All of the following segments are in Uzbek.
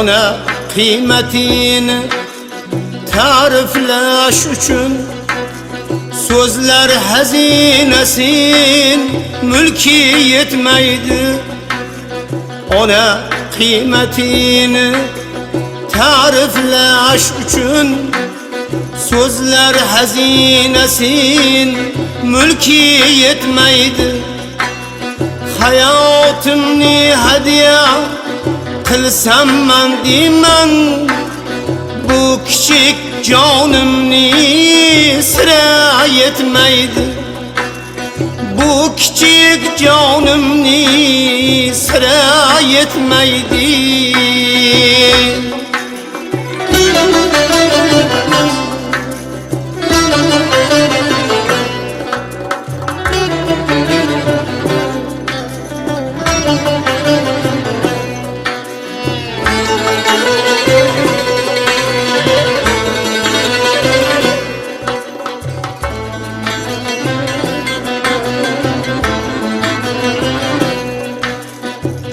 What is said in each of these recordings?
ona kıymetini tariflash uchun so'zlar hazinesin mulki yetmaydi. Ona kıymetini tariflash uchun so'zlar hazinesin mulki yetmaydi. Hayotimni hadiya qilsam man deyman, bu kichik jonimni sira yetmaydi. Bu kichik jonimni sira yetmaydi.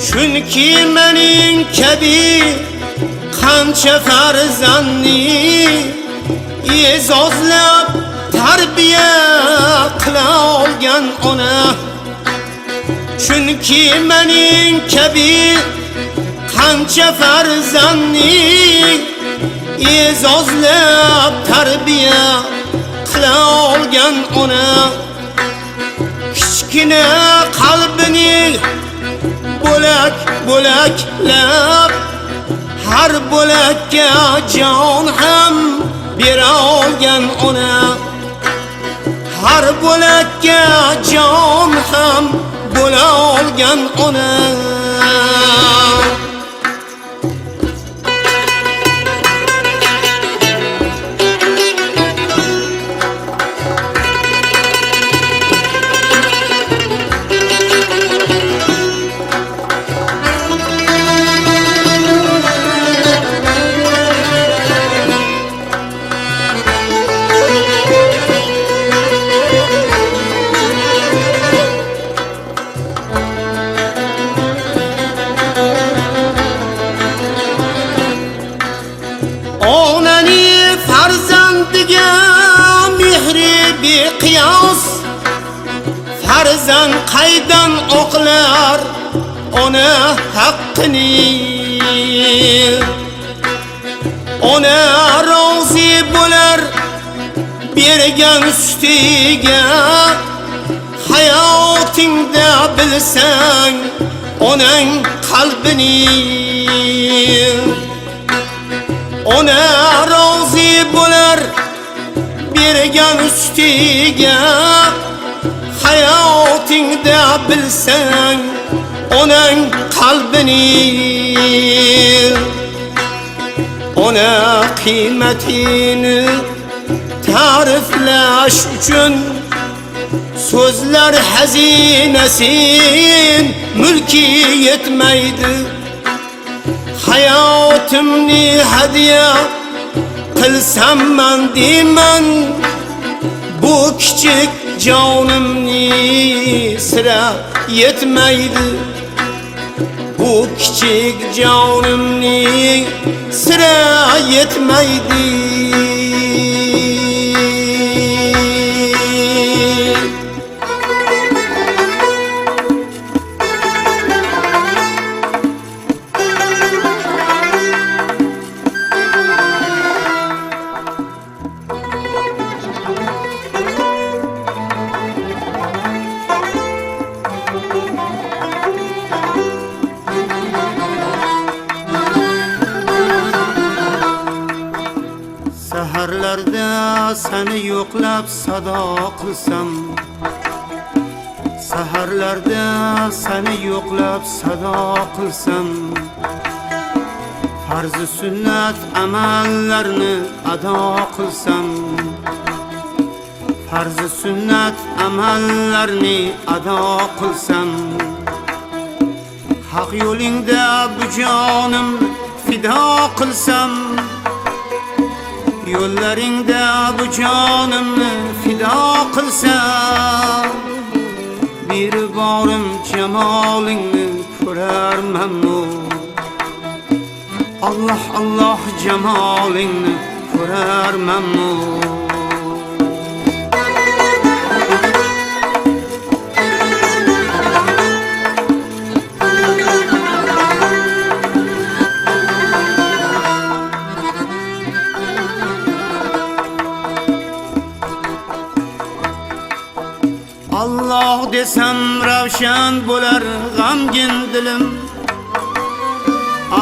Chunki mening kabi qancha farzandni e'zozlab tarbiya qila olgan ona. Chunki mening kabi qancha farzandni e'zozlab tarbiya qila olgan ona. Kichkina qalbini bo'lak bo'laklab har bo'lakka jon ham bera olgan ona. Har bo'lakka jon ham bo'la olgan ona. Onani farzandiga mehri beqiyos, farzand qaydan oqlar ona haqqini. Ona rozi bo'lar bergan sutiga, hayotingda bilsang onang qalbini. Ona rozi bo'lar bergan ustiga, hayotingda bilsang onang qalbini. Ona qiymatini ta'riflash uchun so'zlar hazinesin mulki yetmaydi. Hayotimni hadiya qilsam man deyman, bu kichik jonimni sira yetmaydi. Bu kichik jonimni sira yetmaydi. Saharlarda seni yo'qlab sado qilsam, saharlarda seni yo'qlab sado qilsam, farz sunnat amallarni ado qilsam, farz sunnat amallarni ado qilsam, haq yo'lingda bu jonim fido qilsam, yo'llaringda bu jonimni fido qilsam, bir borim jamolingni ko'rarmanmi? Allah Allah cemalini ko'rarmanmi? Allah desem ravshan bo'lar g'amgin dilim.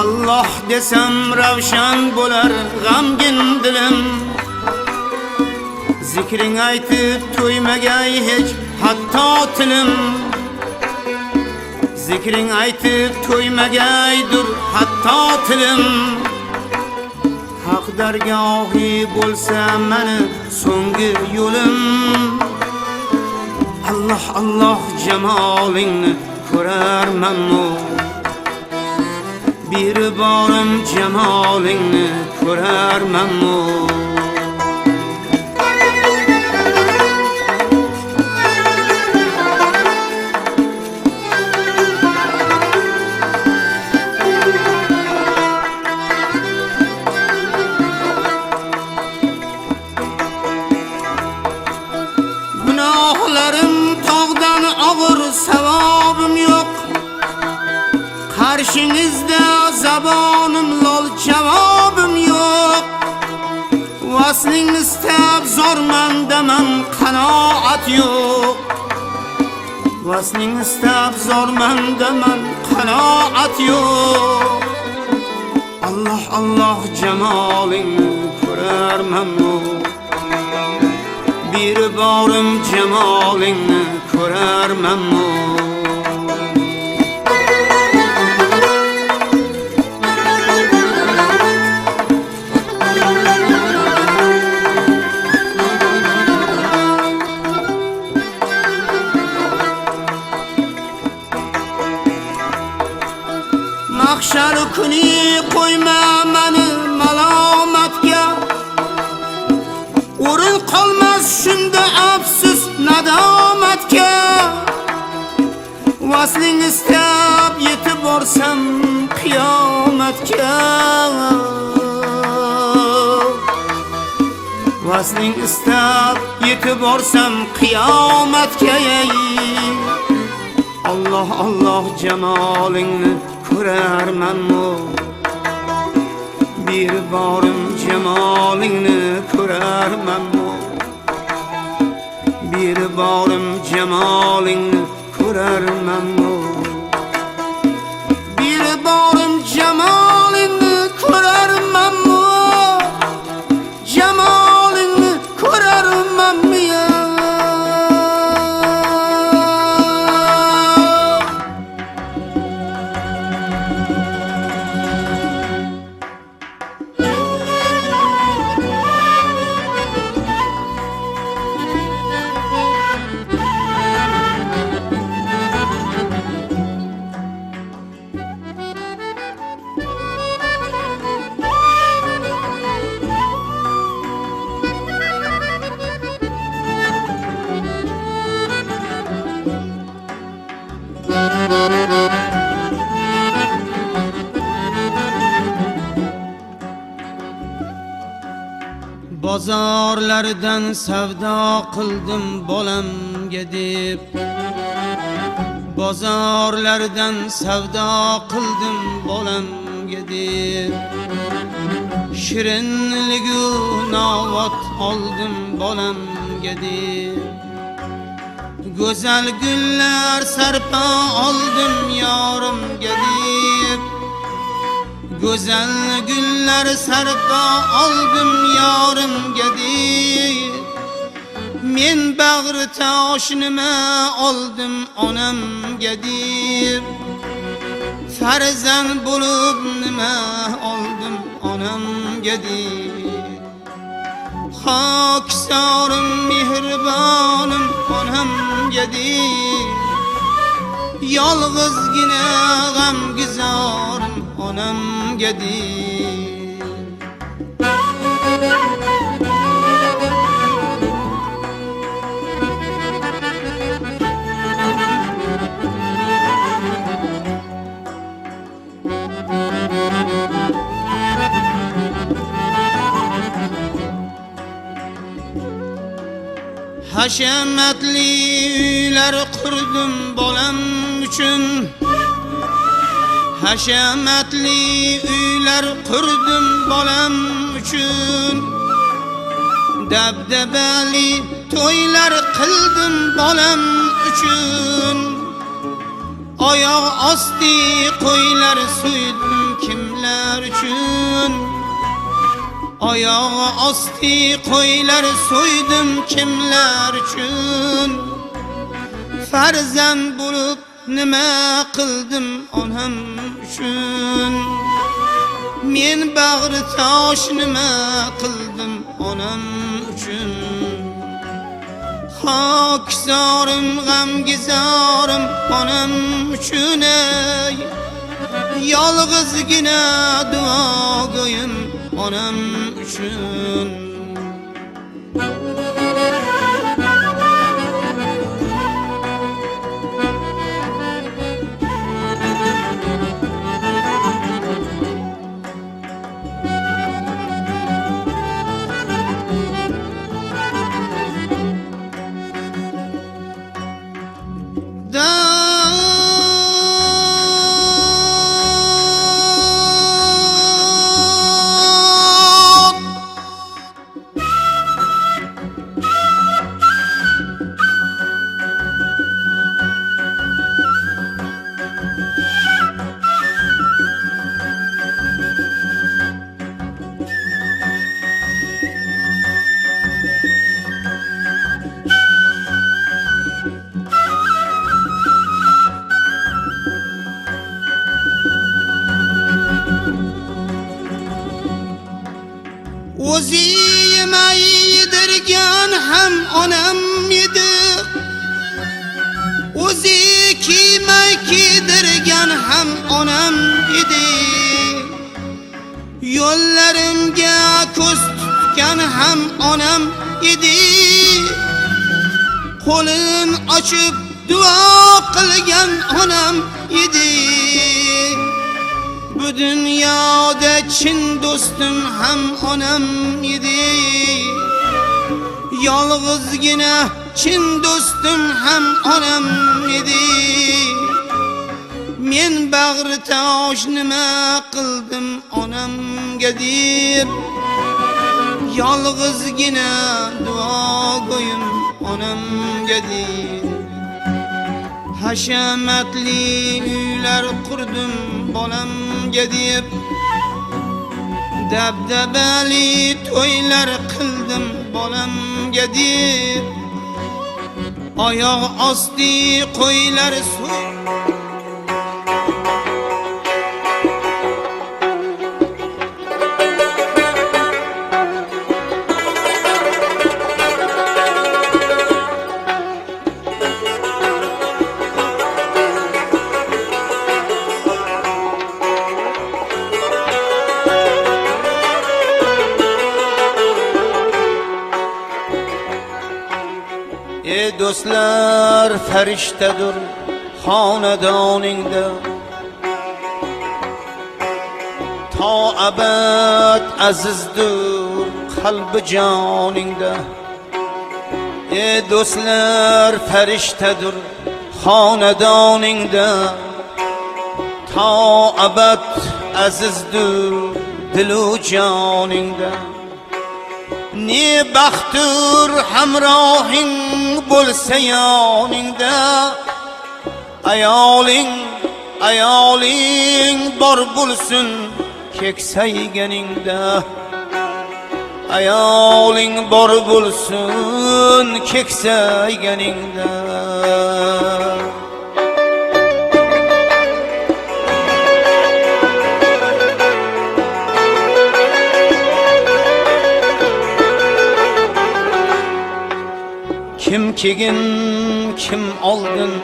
Allah desem ravshan bo'lar g'amgin dilim. Zikring aytib to'ymagay hech hatto tilim. Zikring aytib to'ymagaydir hatto tilim. Haq dargohi bo'lsa meni so'nggi yo'lim. Allah Allah cemalini ko'rarmanmi? Bir borim cemalini ko'rarmanmi? Günahlarım tağdan ağır, sevabım yok. Karşınızda zabanım lol, cevabım yok. Vaslin istab zorman demem, kanaat yok. Vaslin istab zorman demem, kanaat yok. Allah Allah cemalini ko'rarmanmi? Bir borim cemalini ko'rarmanmi? Mahşer kuni qo'yma meni malomatga. O'rin qolmas shunda afsus nadomatga. Vasling istab yetib borsam qiyomatga. Vasling istab yetib borsam qiyomatga. Allah Allah cemalini ko'rarmanmi? Bir borim cemalini ko'rarmanmi? Bir borim cemalini ko'rarmanmi? Bir borim cemalini ko'rarmanmi? Cemalini ko'rarmanmi ya? Bozorlardan savdo qildim bolamga deb. Bozorlardan savdo qildim bolamga deb. Shirinligu novat oldim bolamga deb. Go'zal gullar sarpa oldim yorimga deb. Go'zal gullar sarpa oldim yorimga deb. Men bag'ri tosh nima oldim onamga deb. Farzand bo'lib nima oldim onamga deb. Xokisorim mehribonim onamga deb. Yolg'izgina g'amgizorim onamga deb. hashamatli uylar qurdim bolam uchun. Hashamatli uylar qurdim bolam uchun. Dabdabali to'ylar qildim bolam uchun. Oyoq osti qo'ylar so'ydim kimlar uchun. Oyoq osti qo'ylar so'ydim kimlar uchun. Farzand bo'lib nima qildim onam uchun. Men bag'ri tosh nima qildim onam uchun. Hokizorim g'amgizorim onam uchun ey. Yolg'izgina duogo'yim onam uchun. O'zi yemay yedirgan ham onam edi. O'zi kiymay kiydirgan ham onam edi. Yo'llarimga ko'z tutgan ham onam edi. Qo'lin ochib duo qilgan onam edi. Bu dunyoda chin do'stim ham onam edi. Yolg'izgina chin do'stim ham onam edi. Men bag'ri tosh nima qildim onamga deb. Yolg'izgina duogo'yim onamga deb. Hashamatli uylar qurdim bolamga deb. Dabdabali to'ylar qildim bolamga deb. Oyoq osti qo'ylar ey do'stlar farishtadir xonadoningda. To abad azizdir qalbi joningda. Ey do'stlar farishtadir xonadoningda. To abad azizdir dilu joningda. Ne baxtur hamrohing bo'lsa yoningda. Ayoling bor bo'lsin keksayganingda. Ayoling bor bo'lsin keksayganingda. Kim kegin kim oldin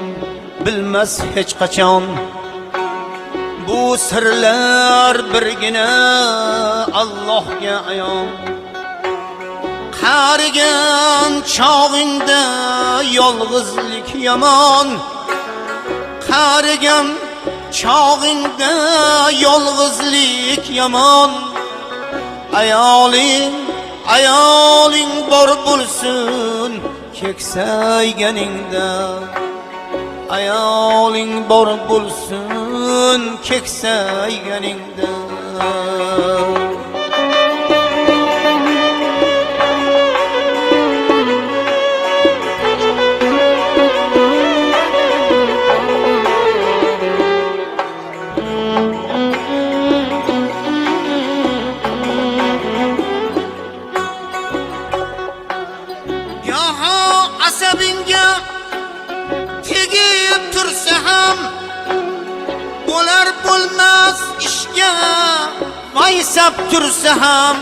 bilmas hech qachon. Bu sirlar birgina Allohga ayon. Qarigan chog'ingda yolg'izlik yomon. Qarigan chog'ingda yolg'izlik yomon. Ayoling bor bo'lsin keksayganingda ayoling bor bo'lsin keksayganingda. Asabingga tegib tursa ham bo'lar bo'lmas ishga vaysab tursa ham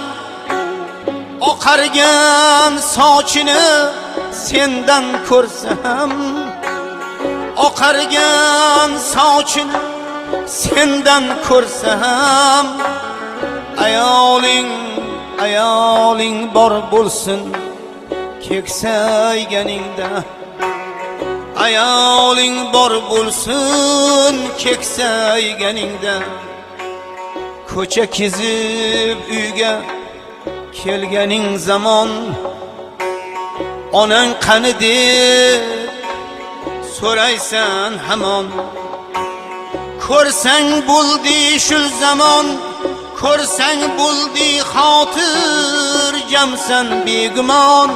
oqargan sochini sendan ko'rsa ham oqargan sochini sendan ko'rsa ham ayoling bor bo'lsin keksayganingda. Ayoling bor bo'lsin keksayganingda. Ko'cha kezib uyga kelganing zamon onang qani deb so'raysan hamon. Ko'rsang bo'ldi shul zamon, ko'rsang bo'ldi xotirjamsan begumon.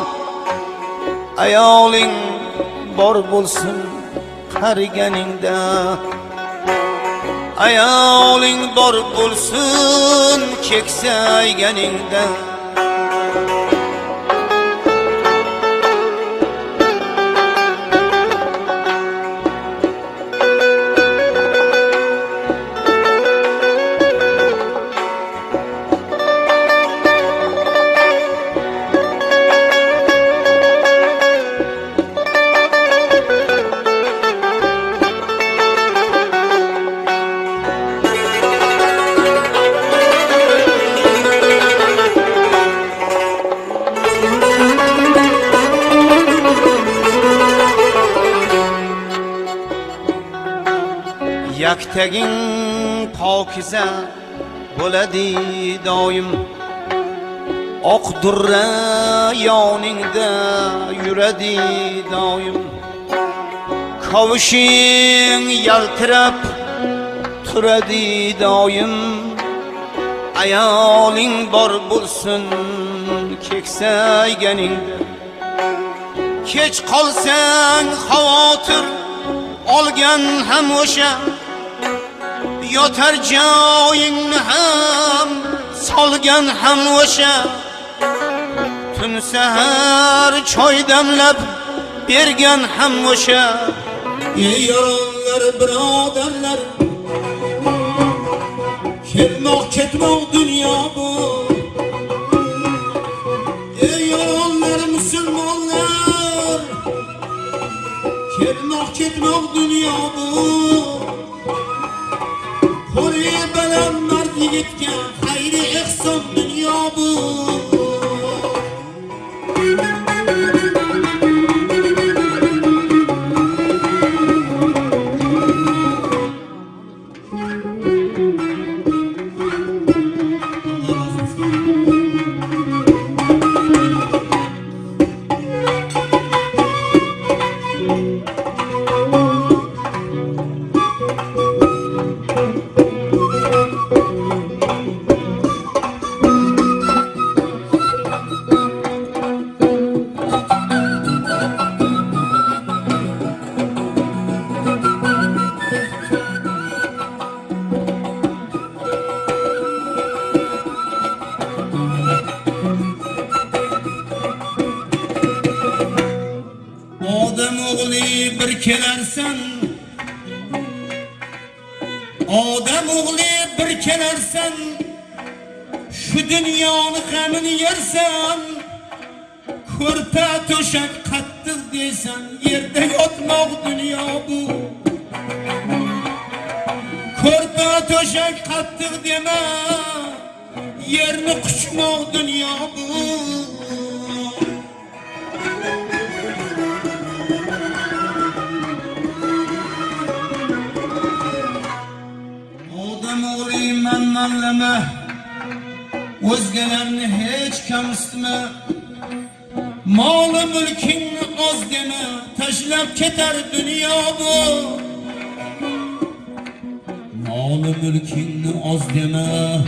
Ayoling bor bo'lsin qariganingda. Ayoling bor bo'lsin keksayganingda. Yaktaging pokiza bo'ladi doim, oq durra yoningda yuradi doim. Kavushing yaltirab turadi doim. Ayoling bor bo'lsin keksayganingda. Kech qolsang xavotir olgan ham o'sha, yotar joyingni ham solgan ham o'sha. Tun sahar choy damlab bergan ham o'sha. Ey yoronlar birodarlar, kelmoq ketmoq dunyo bu. Ey yoronlar musulmonlar, kelmoq ketmoq dunyo bu. Qo'li baland mard yigitga xayri ehson dunyo bu. Odam o'g'li bir kelarsan, odam o'g'li bir kelarsan, shu dunyoni g'amini yersan. Ko'rpa to'shak qattiq deysan, yerda yotmoq dunyo bu. Ko'rpa to'shak qattiq dema, yerni quchmoq dunyo bu. Manmanlama, o'zgalarni hech kamsitma. Malı mülkin az deme, taşlap keter dünya bu. Malı mülkin az deme,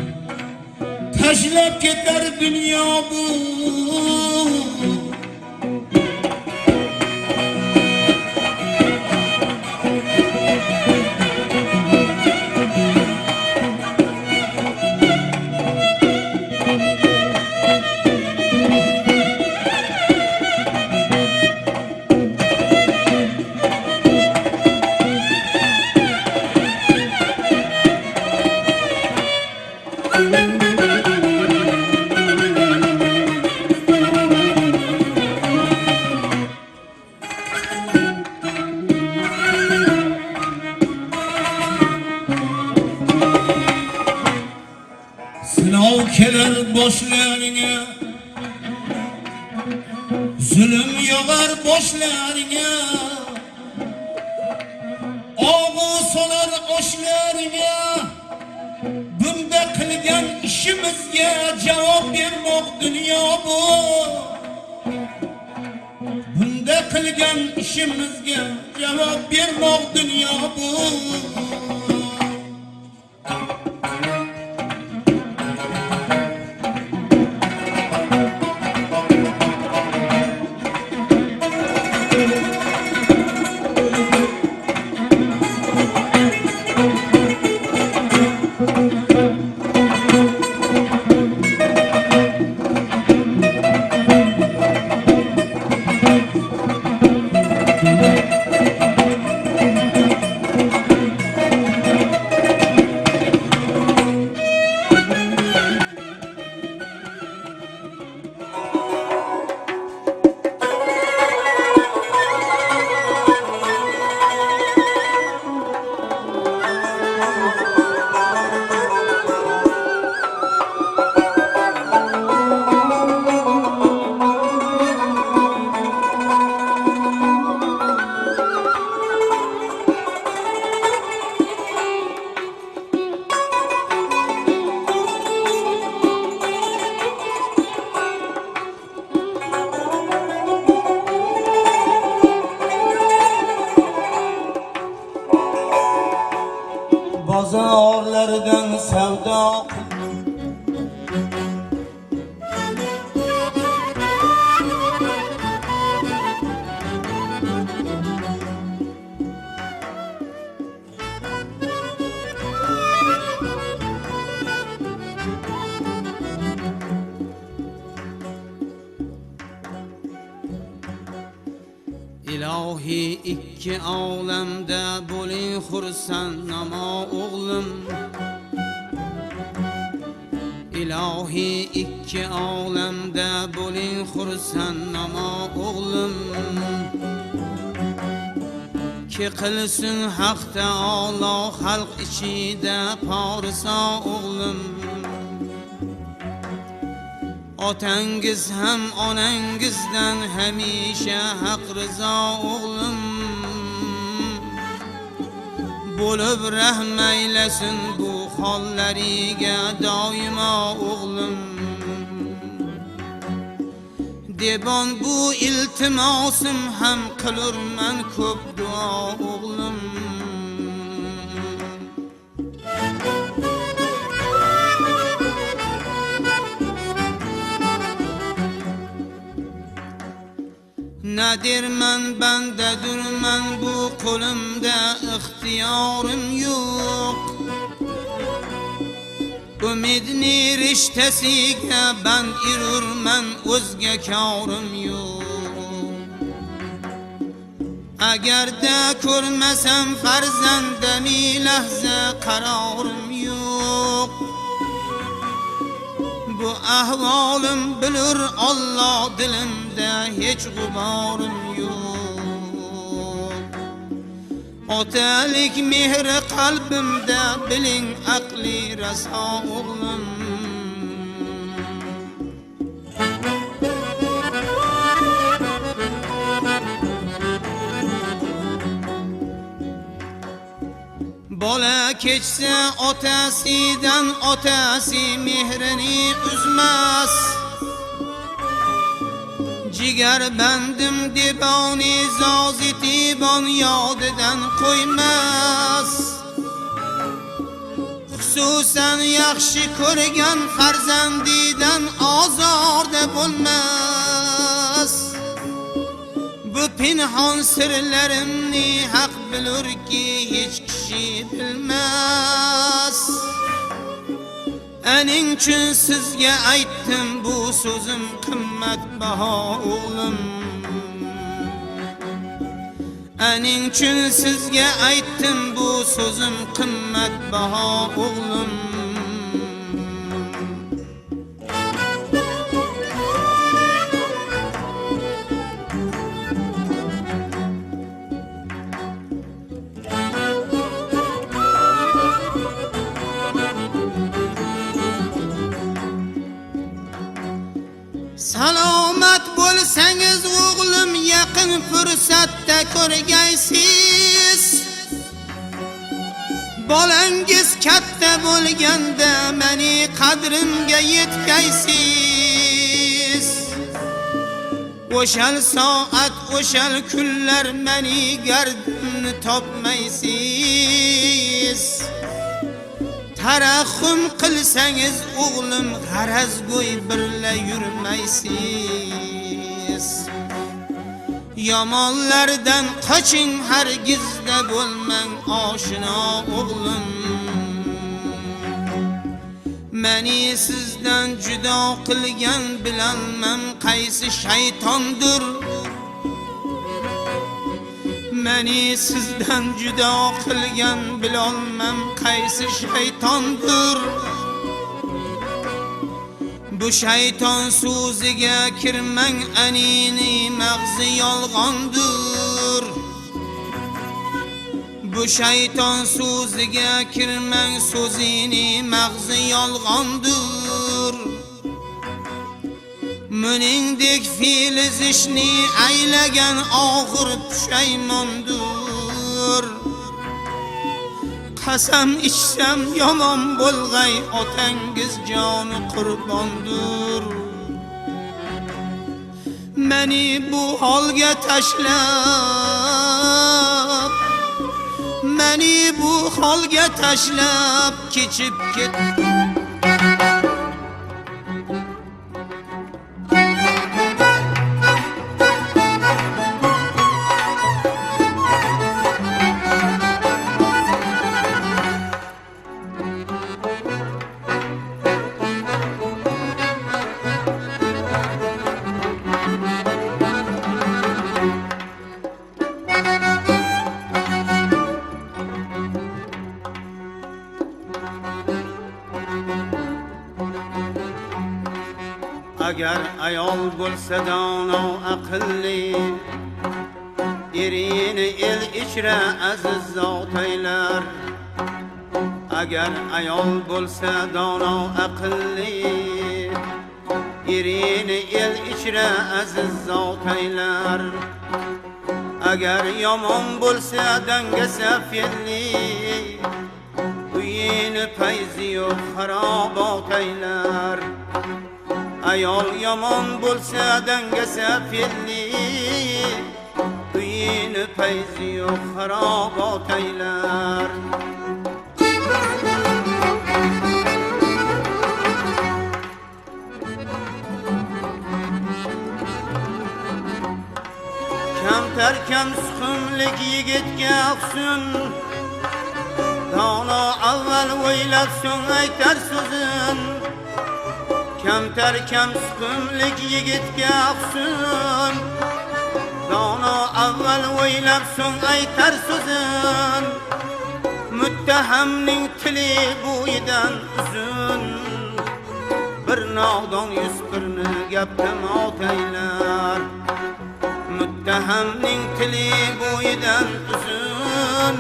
taşlap keter dünya bu. Sınav keler boşlarına, zulüm yağar boşlarına, ağu solar oşlarına. Bunda kılgan işimizge cevap vermoq dünya bu. Bunda kılgan işimizge cevap vermoq dünya bu. Bazarlardan sevda, İlahi ikki olamda bo'ling xursand namo o'g'lim. İlahi ikki olamda bo'ling xursand namo o'g'lim. Ki qilsin haq taolo xalq ichida poriso o'g'lim. Otangiz ham onangizdan hamisha haq rizo o'g'lim. Bo'lib rahm aylasin bu hollariga doimo o'g'lim. Debon bu iltimosim ham qilurman ko'p duo o'g'lim. Nadirman bandadurman bu qo'limda ixtiyorim yo'q. Umidni rishtasiga band irurman o'zga korim yo'q. Agarda ko'rmasam farzandami lahza qarorim yo'q. Bu ahvolim bilur Alloh, dilimda hech g'uborim yo'q. Otalik mehri qalbimda biling aqli raso o'g'lim. Bola kechsa otasidan otasi mehrini uzmas. jigar bandim deboni zoziti bon yodidan qo'ymas. Xususan yaxshi ko'rgan farzandidan ozorda bo'lmas. Bu pinhon sirlarimni haq bilurki hech kishi bilmas. Aning uchun sizga aytdim bu so'zim qimmatbaho o'g'lim. Aning uchun sizga aytdim bu so'zim qimmatbaho o'g'lim. Salomat bo'lsangiz o'g'lim yaqin fursatda ko'rgaysiz. Bolangiz katta bo'lganda meni qadrimga yetkaysiz. O'shal soat, o'shal kunlar meni gardimni topmaysiz. Tarahhum qilsangiz o'g'lim g'arazgo'y birla yurmaysiz. Yomonlardan qoching, hargizda bo'lmang oshino o'g'lim. Meni sizdan judo qilgan bilolmam qaysi shaytondir. Meni sizdan judo qilgan bilolmam qaysi shaytondir. Bu shayton so'ziga kirmang, anini mag'zi yolg'ondir. Bu shayton so'ziga kirmang, so'zini mag'zi yolg'ondir. Muningdek filiz ishni aylagan og'ir pushaymondir. Qasam ichsam yomon bo'lg'ay, otangiz joni qurbondir. Meni bu holga tashlab, meni bu holga tashlab kechib ketdi. Agar ayol bo'lsa dono aqlli, erini el ichra aziz zot aylar. Agar ayol bo'lsa dono aqlli, erini el ichra aziz zot aylar. Agar yomon bo'lsa dangasa fe'li, uyini payzi yo'q xarobot aylar. Ayol yomon bo'lsa dangasa fe'li, uyini payzi yo'q xarobot aylar. Kamtar kam suxumlik yigitga afsun, dono avval o'ylab so'ng aytar so'zin. Kamtar kam suxumlik yigitga afsun, dono avval o'ylab so'ng aytar so'zin. Muttahamning tili bo'yidan uzun, bir nodon yuz birni gapdan otaylar. Muttahamning tili bo'yidan uzun,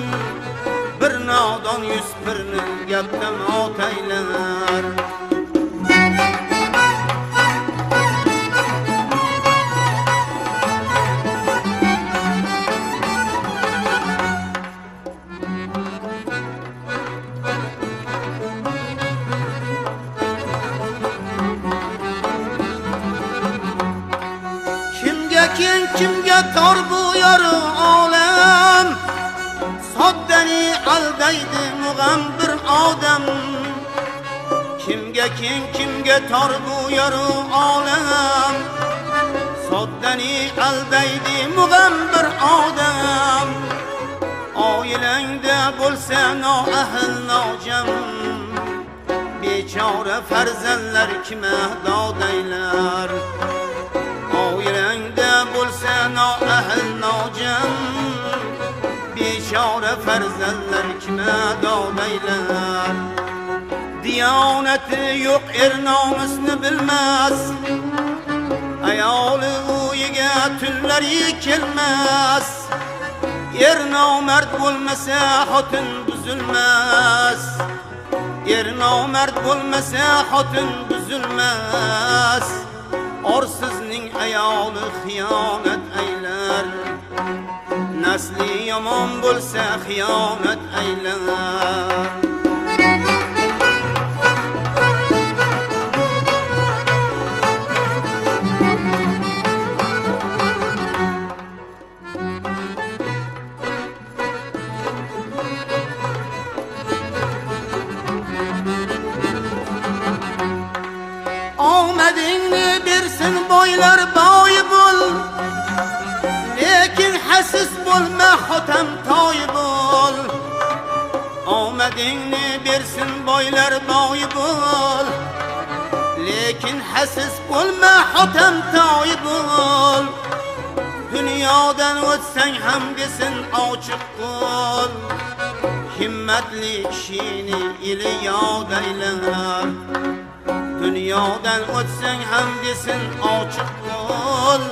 bir nodon yuz birni gapdan otaylar. Kim kimga tor bu yoru olam, soddani aldaydi mug'am bir odam. Kimga keng, kimga tor bu yoru olam, soddani aldaydi mug'am bir odam. Oilangda bo'lsa noahl nojam, bechora farzandlar kime dodaylar. Oilangda bo'lsa noahl nojam, bechora farzandlar kime dodaylar. Diyonati yo'q er nomusni bilmas, ayoli uyiga tunlari kelmas. Er nomard bo'lmasa xotin buzilmas, er nomard bo'lmasa xotin buzilmas. Orsizning ayoli xiyonat aylar, nasli yomon bo'lsa xiyonat aylar. Omadingni bersin boylar boy bo'l, lekin hasis bo'lma xotam toy bo'l. Omadingni bersin boylar boy bo'l, lekin hasis bo'lma xotam toy bo'l. Dunyodan o'tsang ham desin ochiq qo'l, himmatli kishini ili yod aylar. Dunyodan o'tsang ham desin ochiq qo'l,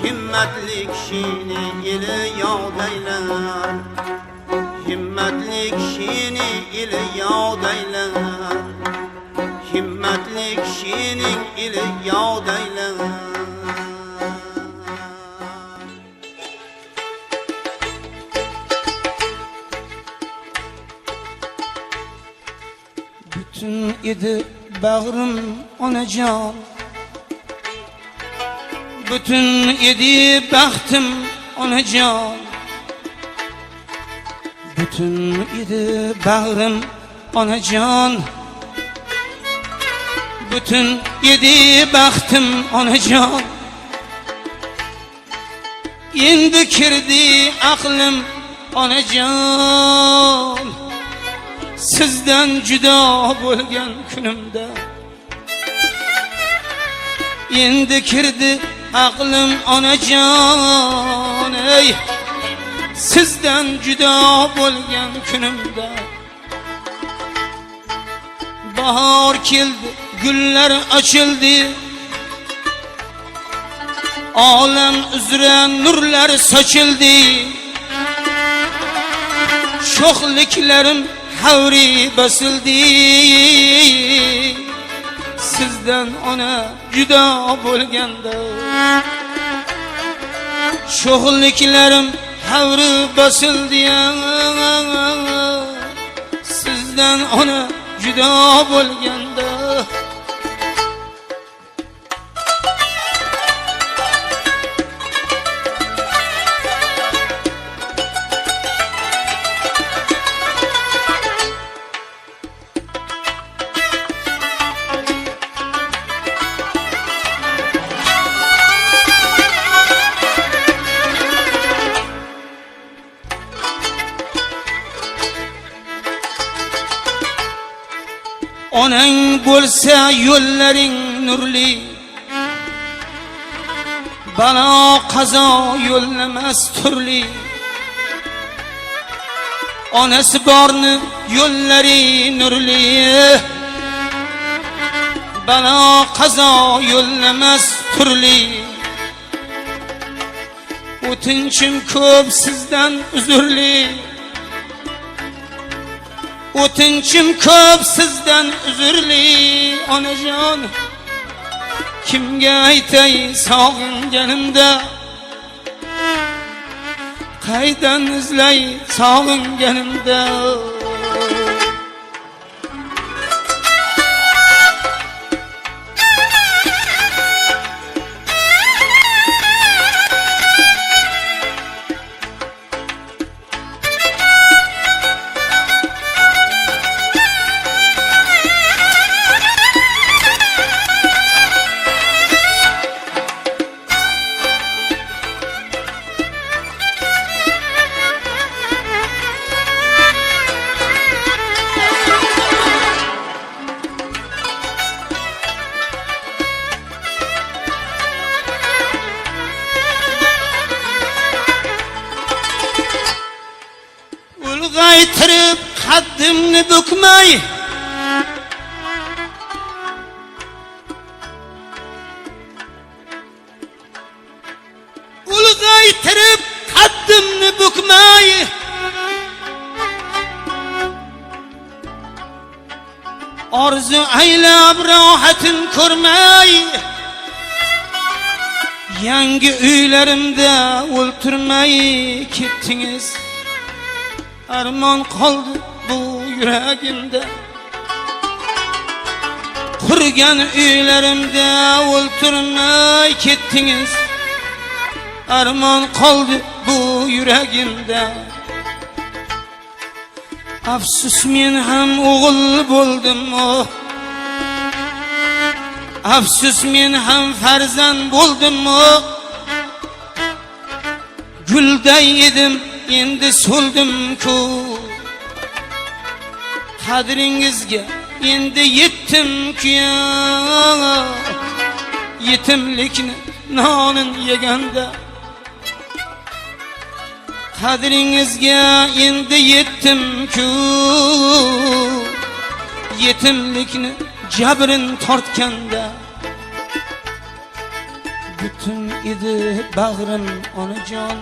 himmatli kishini eli yod aylar. Himmatli kishini eli yod aylar. Himmatli kishining eli yod aylar. Bütün idi bağrım onacan, bütün idi bahtım onacan, bütün idi bağrım onacan, bütün idi bahtım onacan. Endi kirdi aklım onacan, sizden judo bo'lgan kunimda. Endi kirdi aqlim onajon, ey sizden judo bo'lgan kunimda. Bahor keldi, gullar ochildi, olam uzra nurlar sochildi. Sho'xliklarim havri basildi, sizden ona judo bo'lganda. Sho'xliklarim havri basildi, sizden ona judo bo'lganda. Onang bo'lsa yo'llaring nurli, balo qazo yo'llamas turli. Onasi borni yo'llari nurli, balo qazo yo'llamas turli. O'tinchim ko'p sizdan uzrli, o'tinchim ko'p sizdan uzrli. Onajon, kimga aytay sog'inganimda, qaydan izlay sog'inganimda. haddimni bukmay ulg'aytirib haddimni bukmay orzu aylab rohatin ko'rmay yangi uylarimda o'ltirmay ketdingiz. Armon qoldi bu yuragimda, qurgan uylarimda o'ltirmay ketdingiz. Armon qoldi bu yuragimda. Afsus men ham o'g'il bo'ldim o. Afsus men ham farzand bo'ldim o. Gulday edim endi so'ldim-ku. Qadringizga endi yetdim-ku. Yetimlikni nonin yeganda qadringizga endi yetdim-ku. Yetimlikni jabrin tortganda butun edi bag'rim onajon.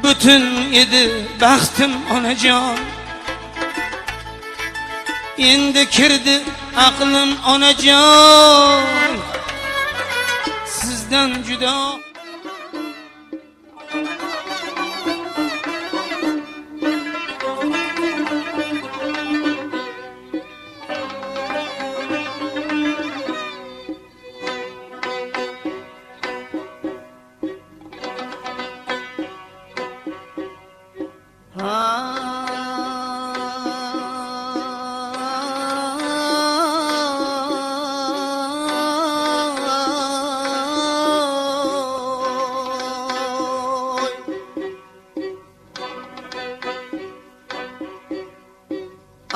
Butun edi baxtim onajon. Endi kirdi aqlim onajon. Sizdan judo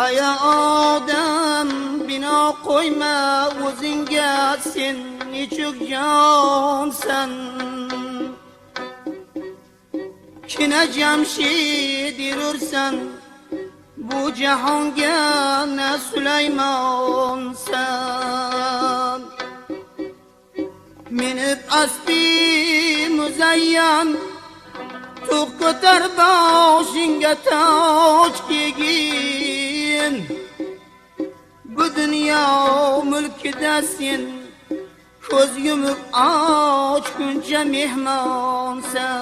aya odam bino qo'yma o'zingga, sen nechuk jonsan. Kina Jamshid yurursan, bu jahonga na Sulaymonsan. Minib asbi muzayyan, to'q ko'tar boshingga toj kiygin. Bu dunyo mulkida sen ko'z yumib ochguncha mehmonsan.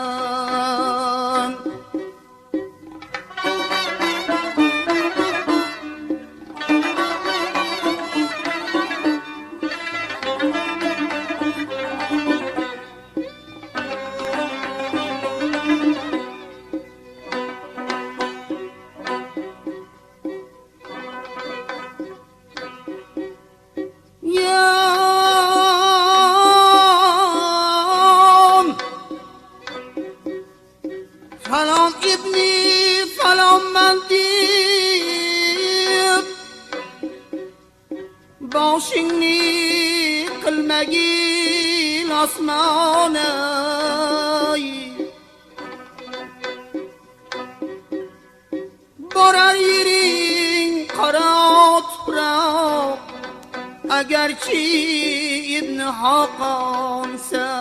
Falon ibni falon mandib, boshingni qilmagin osmonay. Borar yering qora tuproq, agarchi ibn Xoqonsan.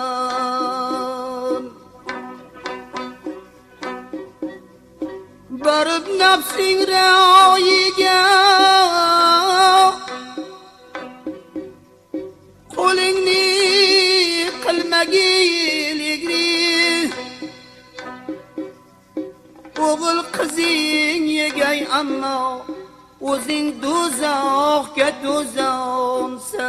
Barib nafsing ra'oyiga, qo'lingni qilmagin egri. O'g'il qizing yegay ammo o'zing do'zaxga do'zonsan.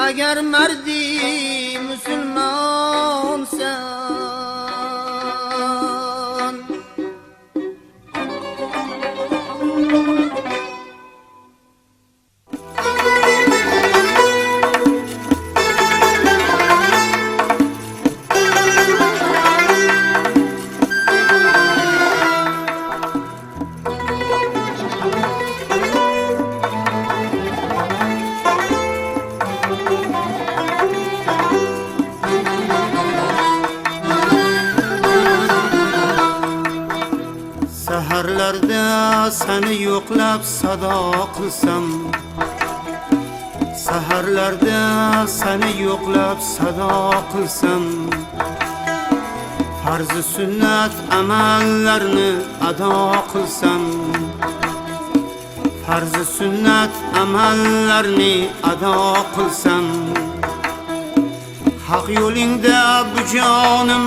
agar mardi musulmonsan. Saharlarda seni yo'qlab sado qilsam, saharlarda seni yo'qlab sado qilsam, farz-i sunnat amallarni ado qilsam, farz-i sunnat amallarni ado qilsam, haq yo'lingda bu jonim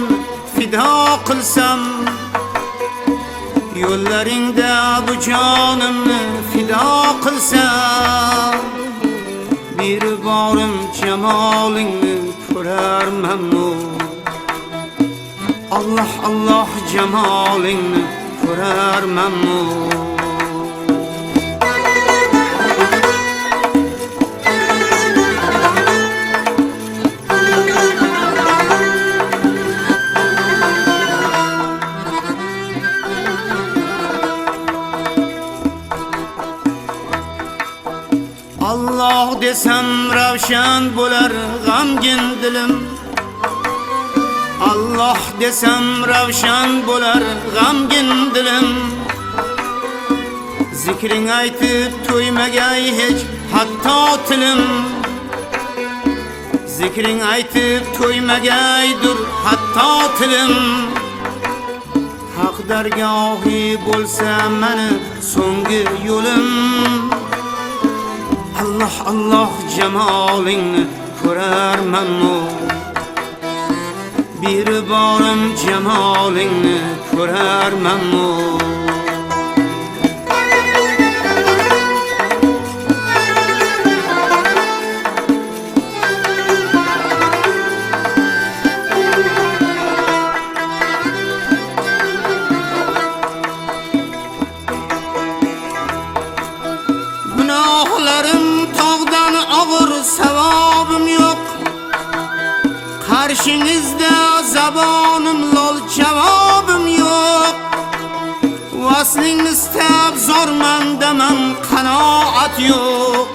fido qilsam, yo'llaringda bu jonimni fido qilsam, bir borim jamolingni ko'rarmanmi? Allah Allah jamolingni ko'rarmanmi? Allah desem ravshan bo'lar g'amgin dilim, Allah desem ravshan bo'lar g'amgin dilim, zikring aytib to'ymagay hech hatto tilim, zikring aytib to'ymagaydir hatto tilim, haq dargohi bo'lsa mani so'nggi yo'lim, Allah Allah jamolingni ko'rarmanmi? Bir borim jamolingni ko'rarmanmi? Gunohlarim tog'dan og'ir, savobim yo'q. Qarshingizda zabonim lol, javobim yo'q. Vaslingni istab zormandaman, qanoat yo'q.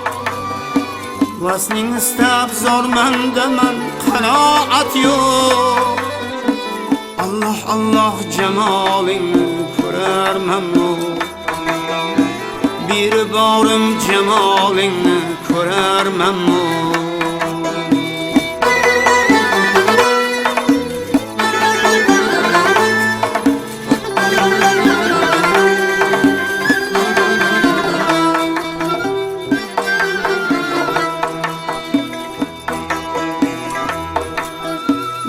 Vaslingni istab zormandaman, qanoat yo'q. Allah Allah jamolingni ko'rarmanmi? Bir borim jamolingni ko'rarmanmi?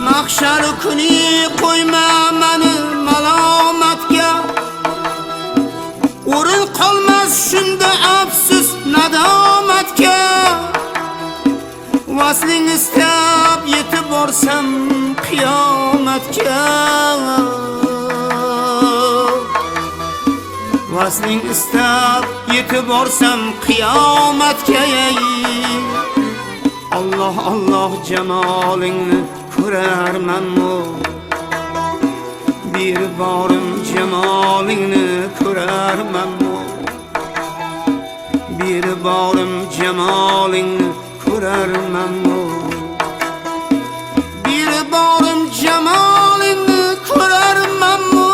Mahshar kuni qo'yma mani malomatga, o'rin qolmas shunda afsus nadomatga. Vasling istab yetib borsam qiyomatga, vasling istab yetib borsam qiyomatga. Allah Allah jamolingni ko'rarmanmi? Bir borim jamolingni ko'rarmanmi? Bir borim jamolingni ko'rarmanmi? Bir borim jamolingni ko'rarmanmi?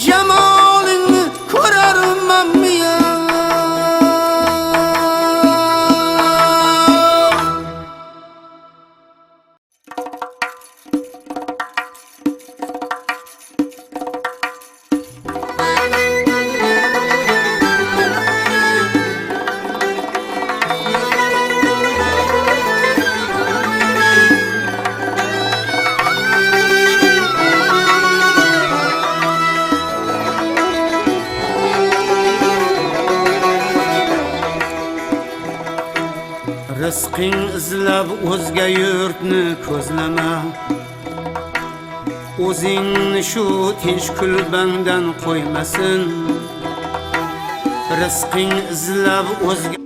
Jamolingni ko'rarmanmi? Rizqing izlab o'zga yurtni ko'zlama. O'zingni shu tinch kulbangdan qo'ymasin. Rizqing izlab o'zga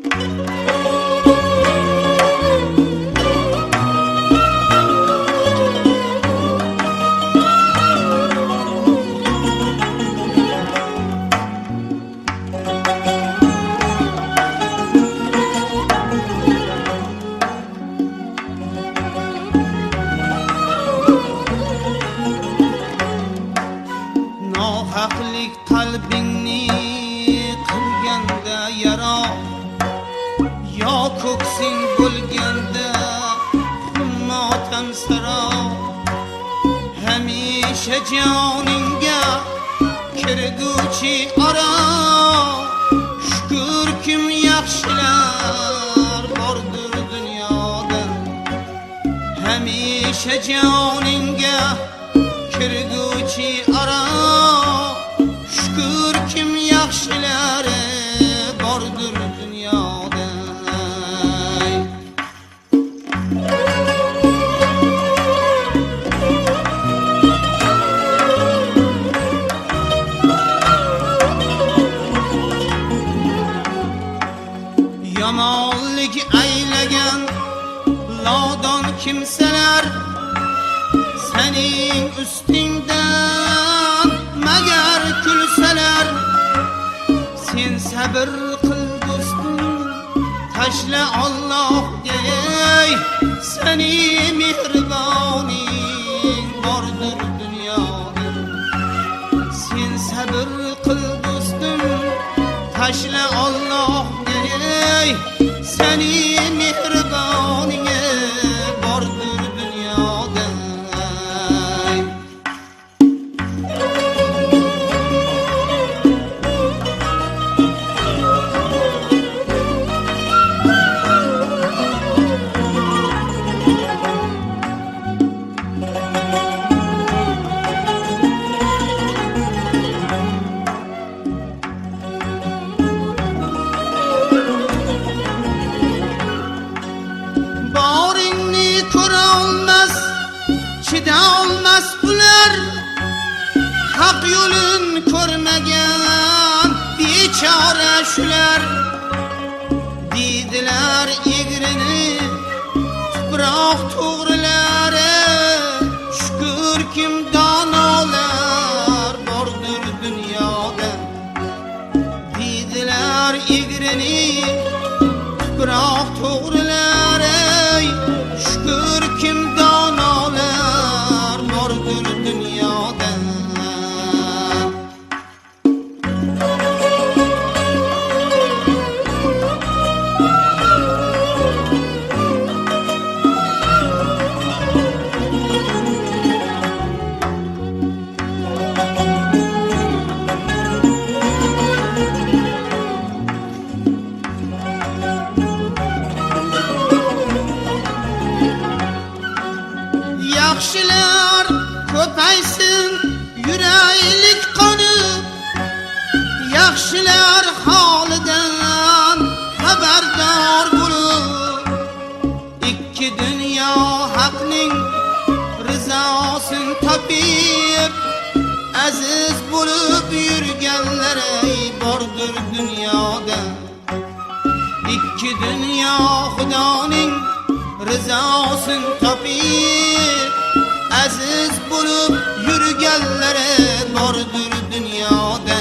nohaqlik qalbingni qilganda yara, yo ko'ksing bo'lganda motam saro. Hamisha joningga kirguchi aro, shukr kim yaxshilar bordir dunyoda. Hamisha joningga kirguchi aro, shukr kim yaxshilari bordir dunyoda. Yomonlik aylagan lodon kimsalar sening ustingdan magar kulsalar. Sen sabr qil do'stim, tashla Allohga, seni mehriboning bordir dunyoda. Sen sabr qil do'stim, tashla Allohga, seni mehriboning bordir dunyoda. Boringni ko'ra olmas, chida olmas ular. Haq yo'lin ko'rmagan bechora shular. Deydilar egrini tuproq to'g'rilari, shukr kim donolar bordir dunyoda. Deydilar egrini tuproq to'g'rilari, shukr kim donolar bordir dunyoda. Yaxshilar ko'paysin yuraylik qonib, yaxshilar holidan xabardor bo'lib. Ikki dunyo haqning rizosin topib, aziz bo'lib yurganlar bordir dunyoda. Ikki dunyo xudoning rizosin topib, aziz bo'lib yurganlari bordir dunyoda.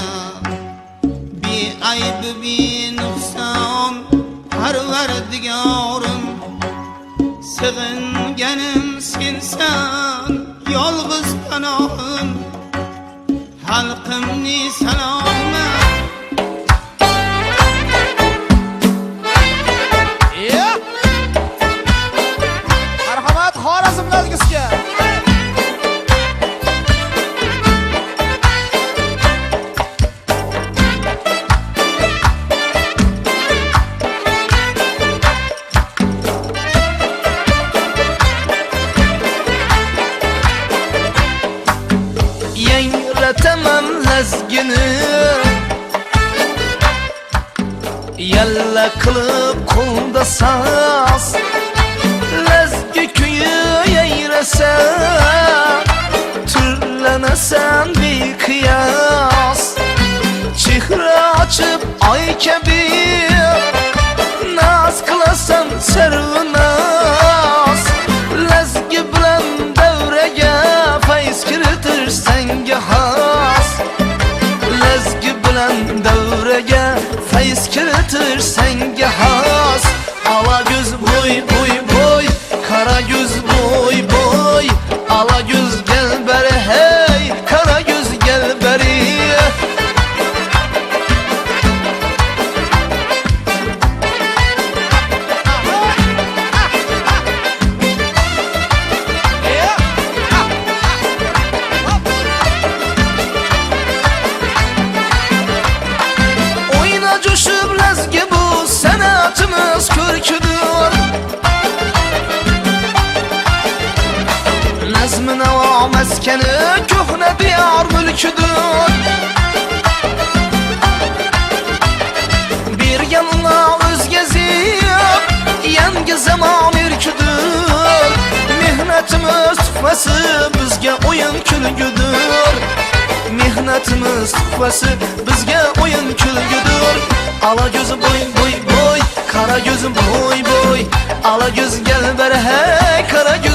Beayb benuqson Parvardigorim, sig'inganim sensan yolg'iz panohim. Xalqimni salomla marhamat, Xorazmlarga. Yangrataman lazgini, yalla qilib qo'lda açıp ay kabi naz kılasan servinaz lezgi bilan davrega fayz kiritir senga has lezgi bilan davrega fayz kiritir senga has ala göz boy boy boy kara göz boy boy ala göz gel beri hey kara göz gel beri oyna coşup lezgi bu sanatımız körküdür nazmın hava meskeni köhne diyar mülküdür bir yanına özgezip yangi zaman irküdür mihnetimiz tufası bizge oyun külgüdür mihnetimiz tufası bizge oyun külgüdür ala gözü boy boy boy kara gözüm boy boy ala göz gel beri hey kara göz